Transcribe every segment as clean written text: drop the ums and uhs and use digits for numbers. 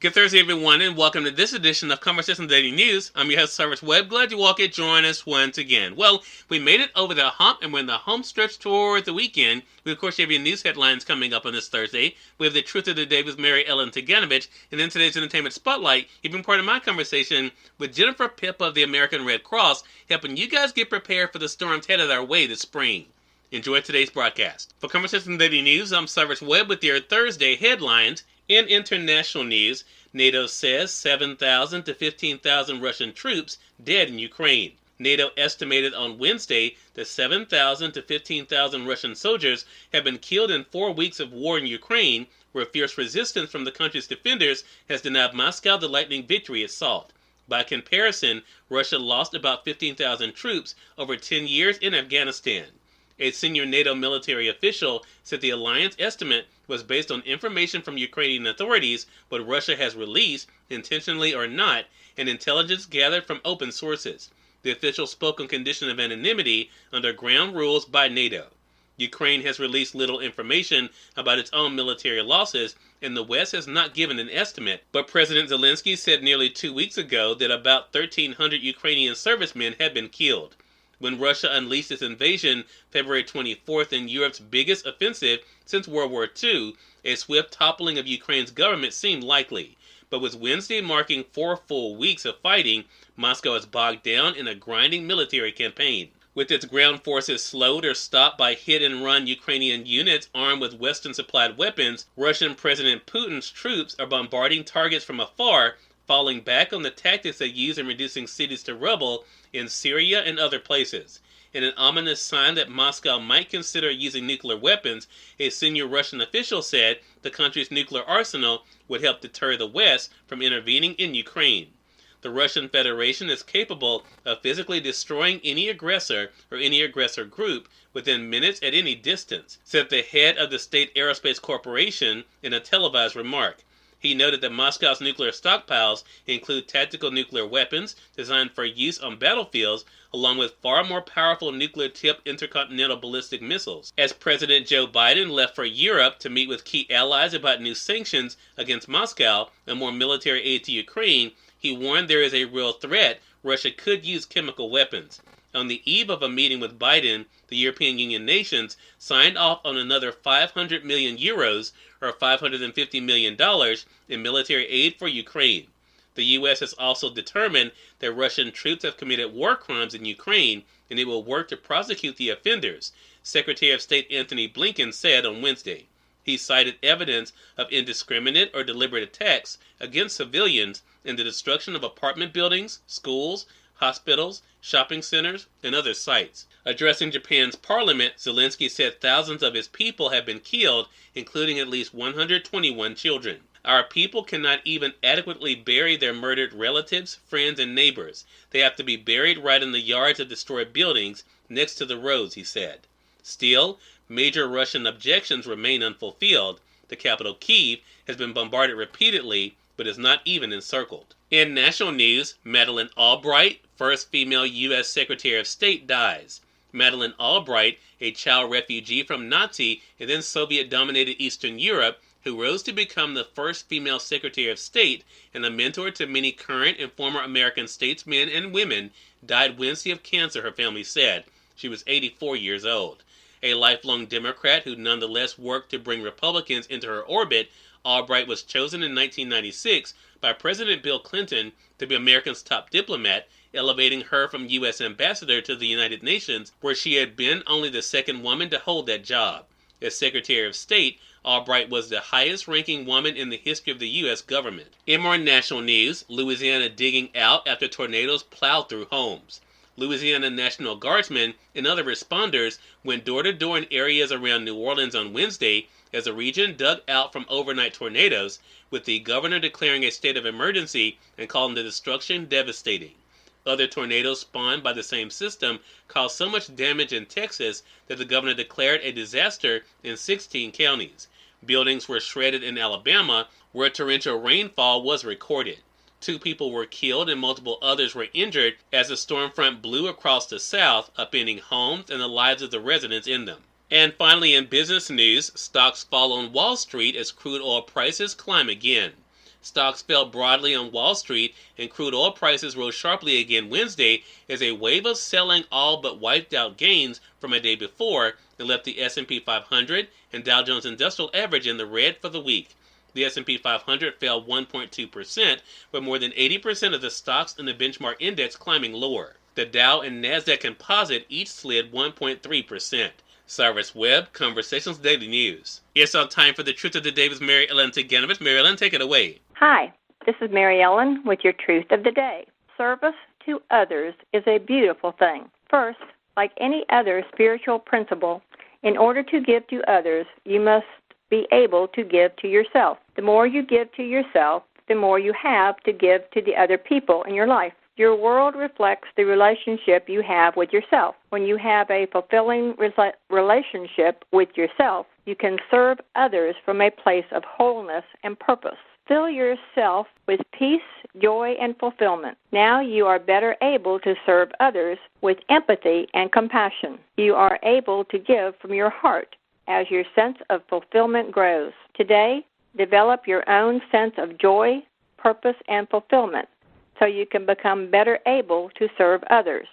Good Thursday, everyone, and welcome to this edition of Conversation Daily News. I'm your host, Cyrus Webb. Glad you all could join us once again. Well, we made it over the hump, and we're in the home stretch toward the weekend. We, of course, have your news headlines coming up on this Thursday. We have the Truth of the Day with Mary Ellen Ciganovich, and in today's Entertainment Spotlight, you've been part of my conversation with Jennifer Pipa of the American Red Cross, helping you guys get prepared for the storms headed our way this spring. Enjoy today's broadcast. For Conversation Daily News, I'm Cyrus Webb with your Thursday headlines. In international news, NATO says 7,000 to 15,000 Russian troops dead in Ukraine. NATO estimated on Wednesday that 7,000 to 15,000 Russian soldiers have been killed in 4 weeks of war in Ukraine, where fierce resistance from the country's defenders has denied Moscow the lightning victory it sought. By comparison, Russia lost about 15,000 troops over 10 years in Afghanistan. A senior NATO military official said the alliance estimate was based on information from Ukrainian authorities, but Russia has released, intentionally or not, and intelligence gathered from open sources. The official spoke on condition of anonymity under ground rules by NATO. Ukraine has released little information about its own military losses, and the West has not given an estimate, but President Zelensky said nearly 2 weeks ago that about 1,300 Ukrainian servicemen had been killed. When Russia unleashed its invasion February 24th in Europe's biggest offensive since World War II, a swift toppling of Ukraine's government seemed likely. But with Wednesday marking 4 full weeks of fighting, Moscow is bogged down in a grinding military campaign. With its ground forces slowed or stopped by hit-and-run Ukrainian units armed with Western-supplied weapons, Russian President Putin's troops are bombarding targets from afar, falling back on the tactics they use in reducing cities to rubble in Syria and other places. In an ominous sign that Moscow might consider using nuclear weapons, a senior Russian official said the country's nuclear arsenal would help deter the West from intervening in Ukraine. The Russian Federation is capable of physically destroying any aggressor or any aggressor group within minutes at any distance, said the head of the State Aerospace Corporation in a televised remark. He noted that Moscow's nuclear stockpiles include tactical nuclear weapons designed for use on battlefields, along with far more powerful nuclear-tipped intercontinental ballistic missiles. As President Joe Biden left for Europe to meet with key allies about new sanctions against Moscow and more military aid to Ukraine, he warned there is a real threat Russia could use chemical weapons. On the eve of a meeting with Biden, the European Union nations signed off on another 500 million euros, or $550 million, in military aid for Ukraine. The U.S. has also determined that Russian troops have committed war crimes in Ukraine, and it will work to prosecute the offenders, Secretary of State Antony Blinken said on Wednesday. He cited evidence of indiscriminate or deliberate attacks against civilians and the destruction of apartment buildings, schools, hospitals, shopping centers, and other sites. Addressing Japan's parliament, Zelensky said thousands of his people have been killed, including at least 121 children. Our people cannot even adequately bury their murdered relatives, friends, and neighbors. They have to be buried right in the yards of destroyed buildings next to the roads, he said. Still, major Russian objections remain unfulfilled. The capital, Kyiv, has been bombarded repeatedly, but is not even encircled. In national news, Madeleine Albright, first female U.S. Secretary of State, dies. Madeleine Albright, a child refugee from Nazi and then Soviet-dominated Eastern Europe, who rose to become the first female Secretary of State and a mentor to many current and former American statesmen and women, died Wednesday of cancer, her family said. She was 84 years old. A lifelong Democrat who nonetheless worked to bring Republicans into her orbit, Albright was chosen in 1996 by President Bill Clinton to be America's top diplomat, elevating her from U.S. ambassador to the United Nations, where she had been only the second woman to hold that job. As Secretary of State, Albright was the highest-ranking woman in the history of the U.S. government. In more national news, Louisiana digging out after tornadoes plowed through homes. Louisiana National Guardsmen and other responders went door-to-door in areas around New Orleans on Wednesday as the region dug out from overnight tornadoes, with the governor declaring a state of emergency and calling the destruction devastating. Other tornadoes spawned by the same system caused so much damage in Texas that the governor declared a disaster in 16 counties. Buildings were shredded in Alabama, where torrential rainfall was recorded. 2 people were killed and multiple others were injured as the storm front blew across the South, upending homes and the lives of the residents in them. And finally, in business news, stocks fall on Wall Street as crude oil prices climb again. Stocks fell broadly on Wall Street, and crude oil prices rose sharply again Wednesday as a wave of selling all but wiped out gains from a day before that left the S&P 500 and Dow Jones Industrial Average in the red for the week. The S&P 500 fell 1.2%, with more than 80% of the stocks in the benchmark index climbing lower. The Dow and Nasdaq Composite each slid 1.3%. Cyrus Webb, Conversations Daily News. It's our time for the Truth of the Day with Mary Ellen Ciganovich. Mary Ellen, take it away. Hi, this is Mary Ellen with your Truth of the Day. Service to others is a beautiful thing. First, like any other spiritual principle, in order to give to others, you must be able to give to yourself. The more you give to yourself, the more you have to give to the other people in your life. Your world reflects the relationship you have with yourself. When you have a fulfilling relationship with yourself, you can serve others from a place of wholeness and purpose. Fill yourself with peace, joy, and fulfillment. Now you are better able to serve others with empathy and compassion. You are able to give from your heart as your sense of fulfillment grows. Today, develop your own sense of joy, purpose, and fulfillment so you can become better able to serve others.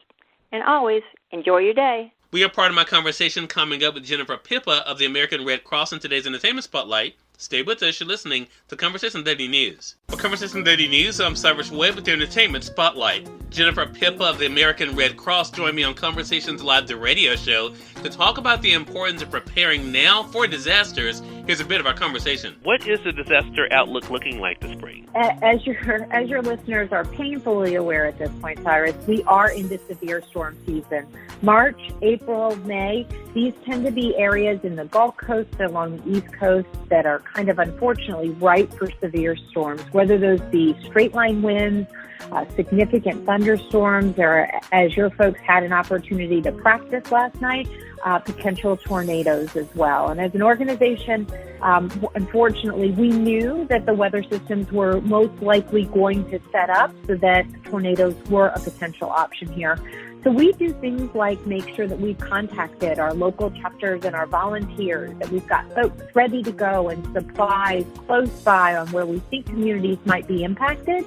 And always enjoy your day. We are part of my conversation coming up with Jennifer Pipa of the American Red Cross in today's Entertainment Spotlight. Stay with us. You're listening to Conversation Daily News. For Conversation Daily News, I'm Cyrus Webb with the Entertainment Spotlight. Jennifer Pipa of the American Red Cross joined me on Conversations Live, the radio show, to talk about the importance of preparing now for disasters. Here's a bit of our conversation. What is the disaster outlook looking like this spring? As your listeners are painfully aware at this point, Cyrus, we are into severe storm season. March, April, May, these tend to be areas in the Gulf Coast along the East Coast that are kind of unfortunately ripe for severe storms, whether those be straight line winds, significant thunderstorms, or as your folks had an opportunity to practice last night, potential tornadoes as well. And as an organization, unfortunately, we knew that the weather systems were most likely going to set up so that tornadoes were a potential option here. So we do things like make sure that we've contacted our local chapters and our volunteers, that we've got folks ready to go and supplies close by on where we think communities might be impacted,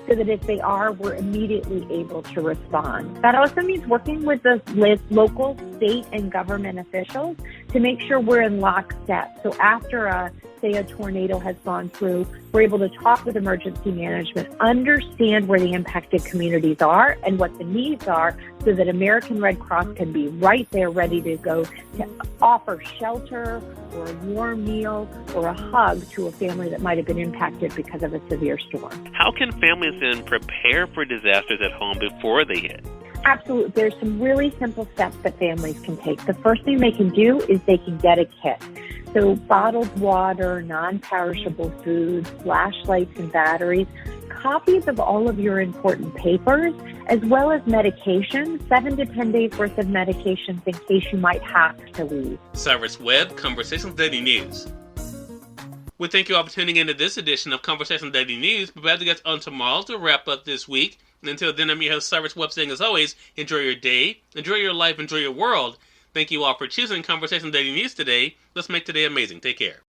so that if they are, we're immediately able to respond. That also means working with the local, state, and government officials to make sure we're in lockstep. So after say a tornado has gone through, we're able to talk with emergency management, understand where the impacted communities are and what the needs are, so that American Red Cross can be right there ready to go to offer shelter or a warm meal or a hug to a family that might have been impacted because of a severe storm. How can families then prepare for disasters at home before they hit? Absolutely. There's some really simple steps that families can take. The first thing they can do is they can get a kit. So bottled water, non-perishable foods, flashlights and batteries, copies of all of your important papers, as well as medication, 7 to 10 days worth of medications in case you might have to leave. Cyrus Webb, Conversations Daily News. We thank you all for tuning into this edition of Conversations Daily News. We're about to get on tomorrow to wrap up this week. And until then, I'm your host, Cyrus Webb, saying as always, enjoy your day, enjoy your life, enjoy your world. Thank you all for choosing Conversation Daily News today. Let's make today amazing. Take care.